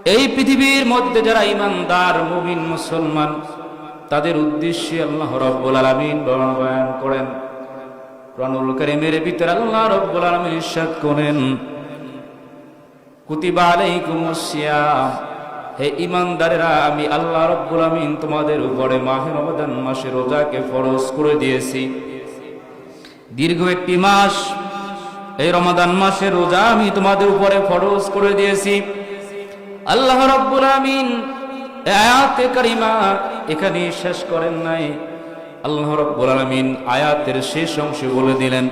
এই পৃথিবীর মধ্যে যারা ঈমানদার মুমিন মুসলমান তাদের উদ্দেশ্যে আল্লাহ রাব্বুল আলামিন বয়ান করেন। কোরআনুল কারীমের ভিতরে আল্লাহ রাব্বুল আলামিন ইরশাদ করেন, কুতিবা আলাইকুমুস সিয়াম, হে ঈমানদারেরা আমি আল্লাহ রাব্বুল আলামিন তোমাদের উপরে মাহে রমাদান মাসে রোজাকে ফরজ করে দিয়েছি। দীর্ঘ একটি মাস এই রমাদান মাসে রোজা আমি তোমাদের উপরে ফরজ করে দিয়েছি। আল্লাহ রাব্বুল আলামিন আয়াতে কারিমা এখানে শেষ করেন নাই। আল্লাহ রাব্বুল আলামিন আয়াতের শেষ অংশে বলে দিলেন,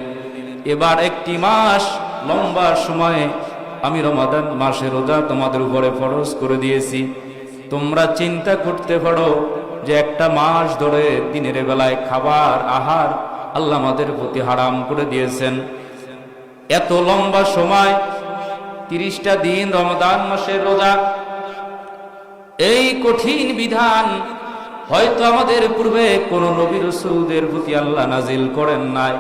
এবার একটি মাস লম্বা সময়ে আমি রমাদান মাসে রোজা তোমাদের উপরে ফরজ করে দিয়েছি। তোমরা চিন্তা করতে পারো যে একটা মাস ধরে দিনের বেলায় খাবার আহার আল্লাহ আমাদের প্রতি হারাম করে দিয়েছেন। এত লম্বা সময় 30টা দিন রমাদান মাসের রোজা, এই কঠিন বিধান হয়তো আমাদের পূর্বে কোন নবী রাসূলদের প্রতি আল্লাহ নাজিল করেন নাই।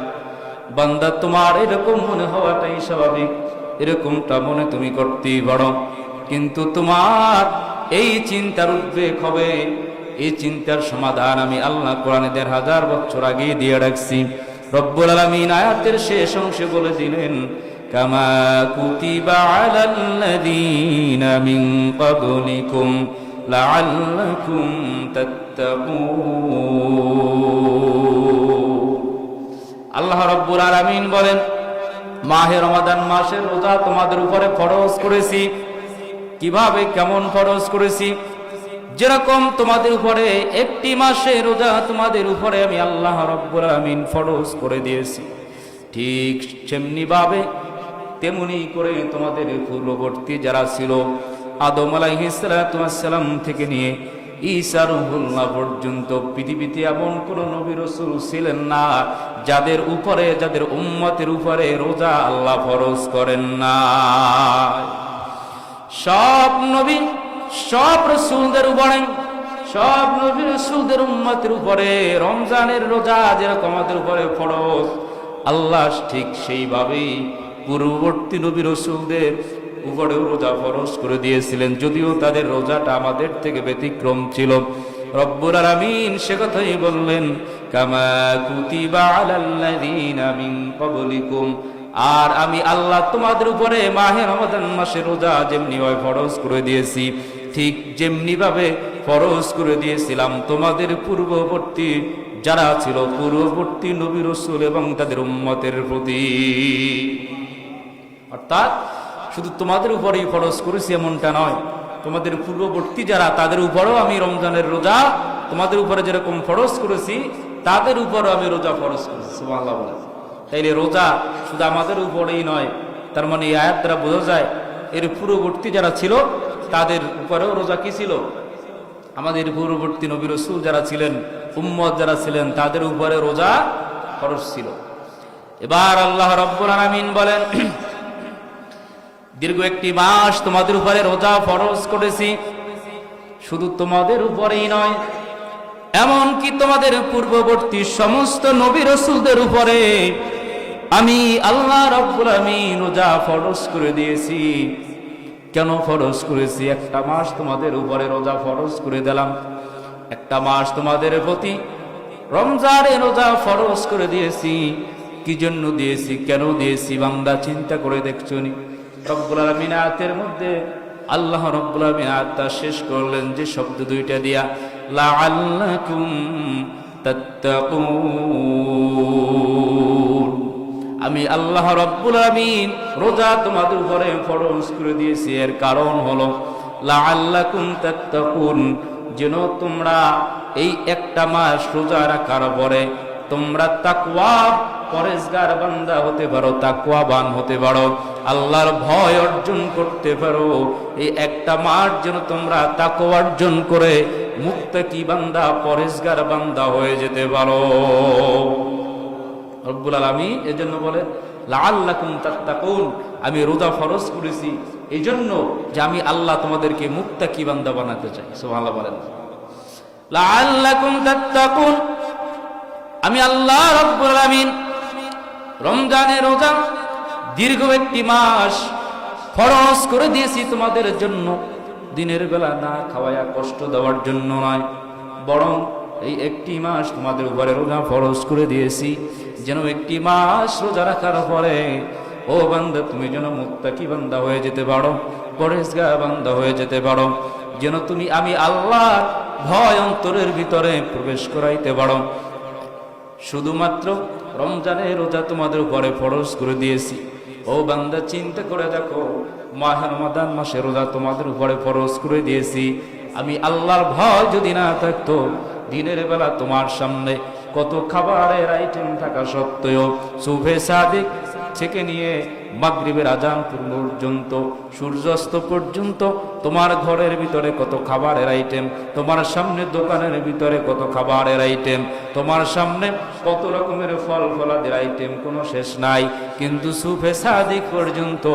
বান্দা, তোমার এরকম মনে হওয়াটাই স্বাভাবিক, এরকমটা মনে তুমি করতেই পারো, কিন্তু তোমার এই চিন্তার উদ্বেগ হবে, এই চিন্তার সমাধান আমি আল্লাহ কোরআনে 1000 বছর আগে দিয়ে রাখছি। রব্বুল আলামিন আয়াতের শেষ অংশে বলে দিলেন, কামা কুতিবা আলাল্লাযীনা মিন ক্বাবলিকুম লাআল্লাকুম তাত্তাকুন। আল্লাহ রাব্বুল আলামিন বলেন, মাহে রমাদান মাসের রোজা তোমাদের উপরে ফরজ করেছি। কিভাবে, কেমন ফরজ করেছি? যেরকম তোমাদের উপরে একটি মাসে রোজা তোমাদের উপরে আমি আল্লাহ রাব্বুল আলামিন ফরজ করে দিয়েছি, ঠিক সেমনি ভাবে তেমনি করে তোমাদের পূর্ববর্তী যারা ছিল আদম আলাইহিস সালাতু ওয়াস সালাম থেকে নিয়ে ঈসা রূহুল্লাহ পর্যন্ত পৃথিবীতে এমন কোন নবী রাসূল ছিলেন না যাদের উপরে, যাদের উম্মতের উপরে রোজা আল্লাহ ফরজ করেন না। সব নবী, সব রাসূলদের উপরে, সব নবী রাসূলদের উম্মতের উপরে রমজানের রোজা যেরকম আমাদের উপরে ফরজ, আল্লাহ ঠিক সেইভাবেই পূর্ববর্তী নবী রাসূলদের উপরেও রোজা ফরজ করে দিয়েছিলেন, যদিও তাদের রোজাটা আমাদের থেকে ব্যতিক্রম ছিল। রব্বুল আলামিন সে কথাই বললেন, কামা কুতিবা আলাল্লাযীনা মিন ক্বাবলিকুম, আর আমি আল্লাহ তোমাদের উপরে মাহে রমাদান মাসে রোজা যেমনি ভাবে ফরজ করে দিয়েছি, ঠিক যেমনি ভাবে ফরজ করে দিয়েছিলাম তোমাদের পূর্ববর্তী যারা ছিল, পূর্ববর্তী নবী রাসূল এবং তাদের উম্মতের প্রতি। অর্থাৎ শুধু তোমাদের উপরেই ফরজ করেছি এমনটা নয়, তোমাদের পূর্ববর্তী যারা তাদের উপরেও আমি রমজানের রোজা তোমাদের উপরে যেরকম ফরজ করেছি তাদের উপরেও আমি রোজা ফরজ করেছি। সুবহানাল্লাহ বলেন। তাইলে রোজা শুধু আমাদের উপরেই নয়, তার মানে এই আয়াত দ্বারা বোঝা যায় এর পূর্ববর্তী যারা ছিল তাদের উপরেও রোজা কি ছিল? আমাদের পূর্ববর্তী নবী রাসূল যারা ছিলেন, উম্মত যারা ছিলেন তাদের উপরে রোজা ফরজ ছিল। এবার আল্লাহ রাব্বুল আলামিন বলেন, দীর্ঘ একটি মাস তোমাদের উপরে রোজা ফরজ করেছি। শুধু তোমাদের উপরেই নয়, এমনকি তোমাদের পূর্ববর্তী সমস্ত নবী রাসূলদের উপরে আমি আল্লাহ রাব্বুল আলামিন রোজা ফরজ করে দিয়েছি। কেন ফরজ করেছি? একটা মাস তোমাদের উপরে রোজা ফরজ করে দিলাম, একটা মাস তোমাদের প্রতি রমজানে রোজা ফরজ করে দিয়েছি। কি জন্য দিয়েছি, কেন দিয়েছি? বান্দা চিন্তা করে দেখছো নি? রব্বুল আলামিন আয়াতের মধ্যে আল্লাহ রব্বুল আলামিন আয়াতটা শেষ করলেন যে শব্দ দুইটা দিয়া, লাআল্লাকুম তাত্তাকুন। আমি আল্লাহ রব্বুল আলামিন রোজা তোমাদের উপরে ফরজ করে দিয়েছি, এর কারণ হলো লাআল্লাকুম তাত্তাকুন, যেন তোমরা এই একটা মাস রোজা রাখার পরে তোমরা তাকওয়া পরেজগার বান্দা হতে পারো, তাকওয়াবান হতে পারো, আল্লাহর ভয় অর্জন করতে পারো। এই একটা মাস যেন তোমরা তাকওয়া অর্জন করে মুত্তাকি বান্দা, পরেজগার বান্দা হয়ে যেতে পারো। রব্বুল আলামিন এজন্য বলে লাআল্লাকুম তাত্তাকুন, আমি রোজা ফরজ করেছি এই জন্য যে আমি আল্লাহ তোমাদেরকে মুত্তাকি বান্দা বানাতে চাই। সুবহানাল্লাহ বলেন। লাআল্লাকুম তাত্তাকুন, আমি আল্লাহ রব্বুল আলামিন রমজানের রোজা দীর্ঘ একটি মাস ফরজ করে দিয়েছি তোমাদের জন্য। দিনের বেলা না খাওয়ায়া কষ্ট দেওয়ার জন্য নয়, বরং এই একটি মাস তোমাদের উপরে রোজা ফরজ করে দিয়েছি, যেন একটি মাস রোজা রাখার পরে ও বান্দা তুমি যেন মুত্তাকি বান্দা হয়ে যেতে পারো, পরেজগার বান্দা হয়ে যেতে পারো, যেন তুমি আমি আল্লাহ ভয় অন্তরের ভিতরে প্রবেশ করাইতে পারো। শুধুমাত্র রমজানের রোজা তোমাদের উপরে ফরজ করে দিয়েছি। ও বান্দা চিন্তা করে দেখো, মাহে রমাদান মাসে রোজা তোমাদের উপরে ফরজ করে দিয়েছি, আমি আল্লাহর ভয় যদি না থাকতো, দিনের বেলা তোমার সামনে কত খাবারের আইটেম থাকা সত্ত্বেও সুবহে সাদিক থেকে নিয়ে মাগরিবের আজান পর্যন্ত, সূর্যাস্ত পর্যন্ত তোমার ঘরের ভিতরে কত খাবারের আইটেম, তোমার সামনে দোকানের ভিতরে কত খাবারের আইটেম, তোমার সামনে কত রকমের ফল ফলাদের আইটেম, কোনো শেষ নাই। কিন্তু সুবহে সাদিক পর্যন্ত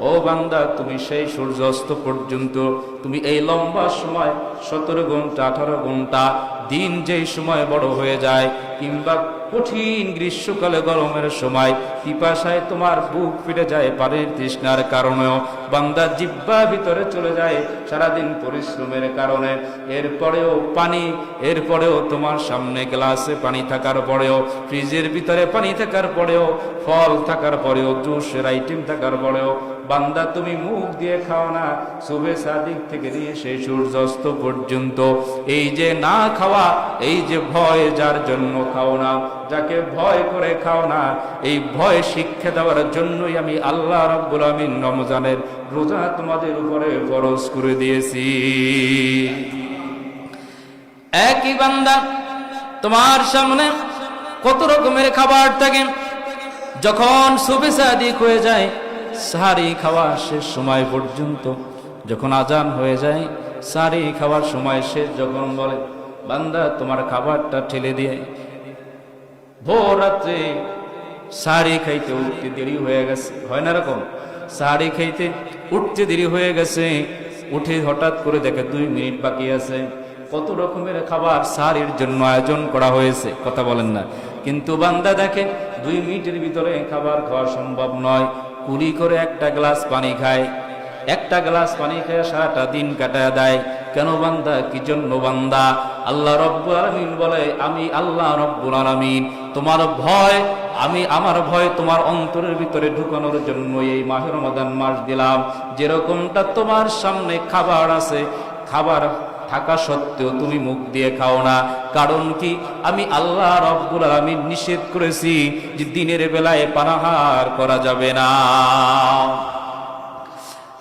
ও বান্দা তুমি সেই সূর্যাস্ত পর্যন্ত তুমি এই লম্বা সময় 17 ঘন্টা 18 ঘন্টা দিন যেই সময় বড় হয়ে যায়, কিংবা কঠিন গ্রীষ্মকালে গরমের সময় পিপাসায় তোমার বুক ফিরে যায় পানির তৃষ্ণার কারণেও, বান্দা জিহ্বা ভিতরে চলে যায় সারাদিন পরিশ্রমের কারণে, এরপরেও তোমার সামনে গ্লাসে পানি থাকার পরেও, ফ্রিজের ভিতরে পানি থাকার পরেও, ফল থাকার পরেও, জুসের আইটেম থাকার পরেও বান্দা তুমি মুখ দিয়ে খাও না সুবহে সাদিক থেকে নিয়ে সেই সূর্যাস্ত পর্যন্ত। এই যে না খাওয়া, এই যে ভয় যার জন্য খাও না, যাকে ভয় করে খাও না, এই ভয় শিক্ষা দেওয়ার জন্যই আমি আল্লাহ রাব্বুল আমিন রমজানের রোজা তোমাদের উপরে ফরজ করে দিয়েছি। একই বান্দা তোমার সামনে কত রকমের খাবার থাকে, যখন সুবহে সাদিক হয়ে যায়, সাহারি খাওয়া শেষ সময় পর্যন্ত, যখন আজান হয়ে যায়, সাহারি খাওয়ার সময় শেষ যখন বলে, বান্দা তোমার খাবারটা ঠেলে দিয়ে ভোর রাত্রে সাহারি খাইতে উঠতে দেরি হয়ে গেছে, হয় না এরকম? সাহারি খাইতে উঠতে দেরি হয়ে গেছে, উঠে হঠাৎ করে দেখে 2 মিনিট বাকি আছে, কত রকমের খাবার সাহারির জন্য আয়োজন করা হয়েছে, কথা বলেন না? কিন্তু বান্দা দেখে 2 মিনিটের ভিতরে খাবার খাওয়া সম্ভব নয়, কুলি করে একটা গ্লাস পানি খায়, একটা গ্লাস পানি খেয়ে সারাটা দিন কাটায় দেয়। কেন বান্দা? কি জন্য বান্দা? আল্লাহ রব্বুল আলামিন বলে, আমি আল্লাহ রব্বুল আলামিন তোমার ভয়, আমি আমার ভয় তোমার অন্তরের ভিতরে ঢুকানোর জন্য এই মাহে রমাদান মাস দিলাম। যেরকমটা তোমার সামনে খাবার আছে, খাবার থাকা সত্ত্বেও তুমি মুখ দিয়ে খাও না, কারণ কি? আমি আল্লাহ রব্বুল আলামিন নিষেধ করেছি যে দিনের বেলায় পানাহার করা যাবে না।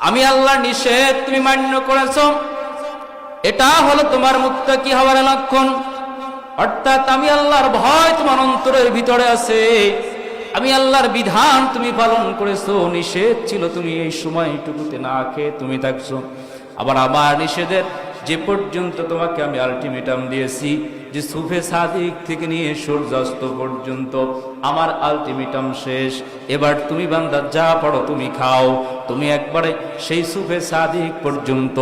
আমি আল্লাহ নিষেধ তুমি মান্য করেছো, এটা হলো তোমার মুত্তাকি হওয়ার লক্ষণ। অর্থাৎ আমি আল্লাহর ভয় তোমার অন্তরের ভিতরে আছে, আমি আল্লাহর বিধান তুমি পালন করেছো, নিষেধ ছিল তুমি এই সময়টুকুতে না খেয়ে তুমি থাকছো। আবার আমার নিষেধের যে পর্যন্ত তোমাকে আমি আলটিমেটাম দিয়েছি যে সুবহে সাদিক থেকে নিয়ে সূর্যাস্ত পর্যন্ত আমার আলটিমেটাম শেষ, এবার তুমি বান্দা যা পারো তুমি খাও, তুমি একবারে সেই সুবহে সাদিক পর্যন্ত,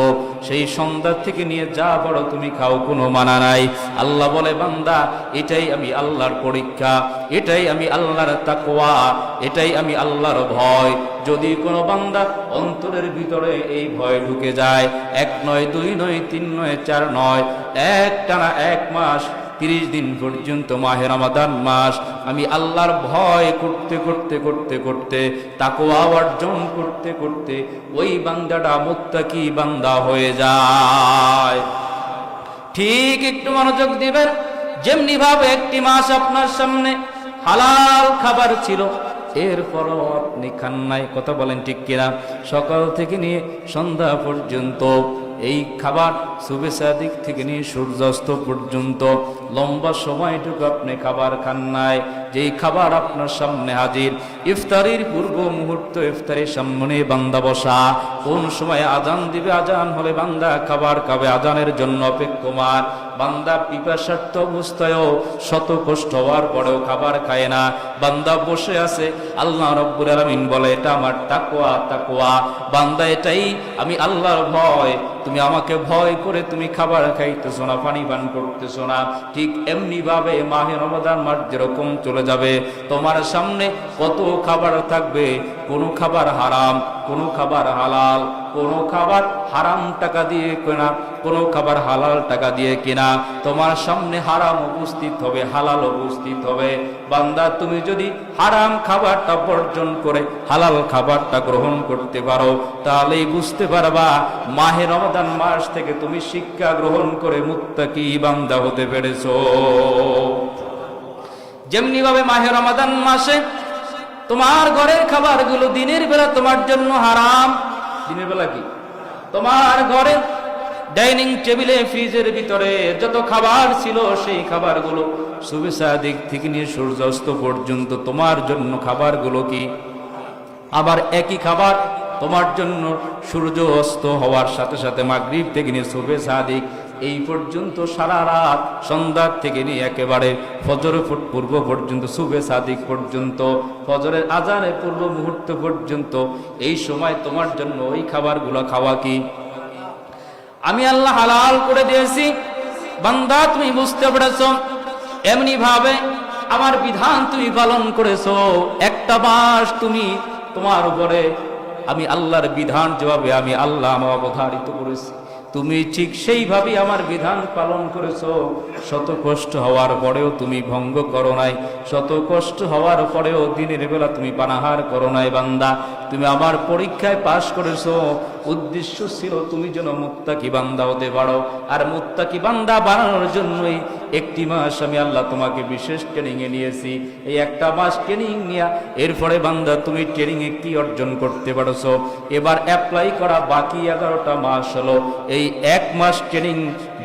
সেই সন্ধ্যা থেকে নিয়ে যা পারো তুমি খাও, কোনো মানা নাই। আল্লাহ বলে, বান্দা এটাই আমি আল্লাহর পরীক্ষা, এটাই আমি আল্লাহর তাকওয়া, এটাই আমি আল্লাহর ভয়। যদি কোনো বান্দা অন্তরের ভিতরে এই ভয় ঢুকে যায়, 1 নয় 2 নয় 3 নয় 4 নয়, টানা 1 মাস 30 দিন পর্যন্ত মাহে রমাদান মাস আমি আল্লাহর ভয় করতে করতে করতে করতে তাকওয়া অর্জন করতে করতে ওই বান্দাটা মুত্তাকি বান্দা হয়ে যায়। ঠিক একটু মনোযোগ দিবেন, যেমনি ভাবে একটি মাস আপনার সামনে হালাল খাবার ছিল, এরপরও আপনি খান নাই, কথা বলেন ঠিক কিনা? সকাল থেকে নিয়ে সন্ধ্যা পর্যন্ত এই খাবার, সুবহে সাদিক থেকে নিয়ে সূর্যাস্ত পর্যন্ত লম্বা সময়টুকু আপনি খাবার খান নাই। যেই খাবার আপনার সামনে হাজির, ইফতারির পূর্ব মুহূর্ত, ইফতারির সামনে বান্দা বসা, কোন সময় আজান দিবে, আজান হলে বান্দা খাবার খাবে, আজানের জন্য অপেক্ষমান। বান্দা পিপাসার্থ অবস্থায়ও শত কষ্ট হওয়ার পরেও খাবার খায় না, বান্দা বসে আছে। আল্লাহ রব্বুল আলামিন বলে, এটা আমার তাকওয়া, তাকওয়া বান্দা, এটাই আমি আল্লাহর ভয়। তুমি আমাকে ভয় করে তুমি খাবার খাইতেছো না, পানি পান করতেছো না। ঠিক এমনি ভাবে মাহে রমাদান মাস যেরকম চলে যাবে, তোমার সামনে কত খাবার থাকবে, কোনো খাবার হারাম, কোনো খাবার হালাল, কোনো খাবার হারাম টাকা দিয়ে কেনা, কোনো খাবার হালাল টাকা দিয়ে কেনা। তোমার সামনে হারাম উপস্থিত হবে, হালাল উপস্থিত হবে। বান্দা তুমি যদি হারাম খাবারটা বর্জন করে হালাল খাবারটা গ্রহণ করতে পারো, তাহলেই বুঝতে পারবা মাহে রমাদান মাস থেকে তুমি শিক্ষা গ্রহণ করে মুত্তাকি বান্দা হতে পেরেছো। যেমনি ভাবে মাহে রমাদান মাসে তোমার ঘরের খাবারগুলো দিনের বেলা তোমার জন্য হারাম। দিনের বেলা কি তোমার ঘরে ডাইনিং টেবিলে ফ্রিজের ভিতরে যত খাবার ছিল সেই খাবারগুলো সুবহ সাদিক থেকে নিয়ে সূর্যাস্ত পর্যন্ত তোমার জন্য খাবারগুলো কি, আবার একই খাবার তোমার জন্য সূর্য অস্ত হওয়ার সাথে সাথে মাগরিব থেকে নিয়ে সুবহ সাদিক এই পর্যন্ত সারা রাত, সন্ধ্যা থেকে নিয়ে একেবারে ফজর পূর্ব পর্যন্ত, সুবহ সাদিক পর্যন্ত, ফজরের আজানের পূর্ব মুহূর্ত পর্যন্ত এই সময় তোমার জন্য ওই খাবারগুলো খাওয়া কি আমি আল্লাহ হালাল করে দিয়েছি। বান্দা তুমি বুঝতে পেরেছো? এমনি ভাবে আমার বিধান তুমি পালন করেছো। একটা মাস তুমি তোমার উপরে আমি আল্লাহর বিধান যেভাবে আমি আল্লাহ আমার অবধারিত করেছি, তুমি ঠিক সেইভাবে আমার বিধান পালন করেছো। শত কষ্ট হওয়ার পরেও তুমি ভঙ্গ করো নাই, শত কষ্ট হওয়ার পরেও দিনের বেলা তুমি পানাহার করো নাই। বান্দা তুমি আমার পরীক্ষায় পাশ করেছো। উদ্দেশ্য ছিল তুমি যেন মুত্তাকি বান্দা হতে পারো। আর মুত্তাকি বান্দা বানানোর জন্যই একটি মাস আমি আল্লাহ তোমাকে বিশেষ ট্রেনিং এ নিয়েছি। এই একটা মাস ট্রেনিং নিয়ে এরপরে বান্দা তুমি ট্রেনিং এ কি অর্জন করতে পারছো, এবার অ্যাপ্লাই করা বাকি 11টা মাস হলো। এই এক মাস ট্রেনিং,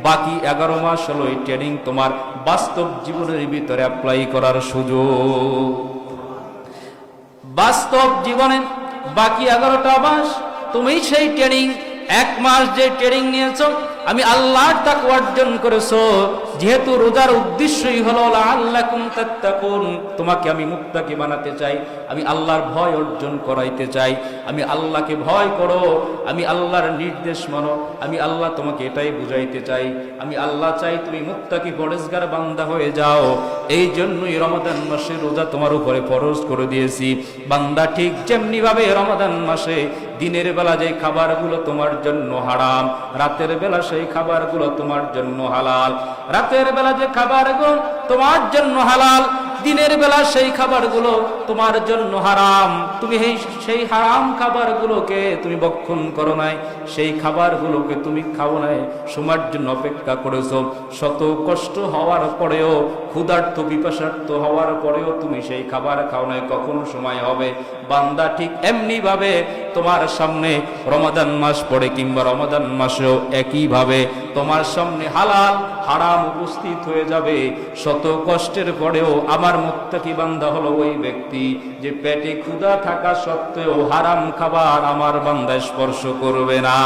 বাকি 11 মাস হলো এই ট্রেনিং তোমার বাস্তব জীবনের ভিতরে অ্যাপ্লাই করার সুযোগ। বাস্তব জীবনে বাকি 11টা মাস তুমি সেই ট্রেনিং, এক মাস যে ট্রেনিং নিয়েছো আমি আল্লাহর তাকওয়া অর্জন করেছো। যেহেতু রোজার উদ্দেশ্যই হলো লাআল্লাকুম তাত্তাকুন, তোমাকে আমি মুত্তাকি বানাতে চাই, আমি আল্লাহর ভয় অর্জন করাইতে চাই। আমি আল্লাহকে ভয় করো, আমি আল্লাহর নির্দেশ মানো, আমি আল্লাহ তোমাকে এটাই বুঝাইতে চাই। আমি আল্লাহ চাই তুমি মুত্তাকি পরহেজগার বান্দা হয়ে যাও। এই জন্যই রমাদান মাসে রোজা তোমার উপরে ফরজ করে দিয়েছি। বান্দা ঠিক যেমনি ভাবে রমাদান মাসে দিনের বেলা যে খাবারগুলো তোমার জন্য হারাম, রাতের বেলা সেই খাবারগুলো তোমার জন্য হালাল। রাতের বেলা যে খাবারগুলো তোমার জন্য হালাল, দিনের বেলা সেই খাবারগুলো তোমার জন্য হারাম। তুমি সেই হারাম খাবারগুলোকে তুমি ভক্ষণ করো নাই, সেই খাবারগুলোকে তুমি খাও নাই, সময়ের জন্য অপেক্ষা করেছো। শত কষ্ট হওয়ার পরেও, ক্ষুধার্ত পিপাসার্ত হওয়ার পরেও তুমি সেই খাবার খাও নাই, কখনো সময় হবে। বান্দা ঠিক এমনি ভাবে তোমার সামনে রমাদান মাস পড়ে কিংবা রমাদান মাসেও একইভাবে তোমার সামনে হালাল হারাম উপস্থিত হয়ে যাবে। শত কষ্টের পরেও আমার মুত্তাকি বান্দা হলো ওই ব্যক্তি যে পেটে ক্ষুধা থাকা সত্ত্বেও হারাম খাবার আমার বান্দা স্পর্শ করবে না।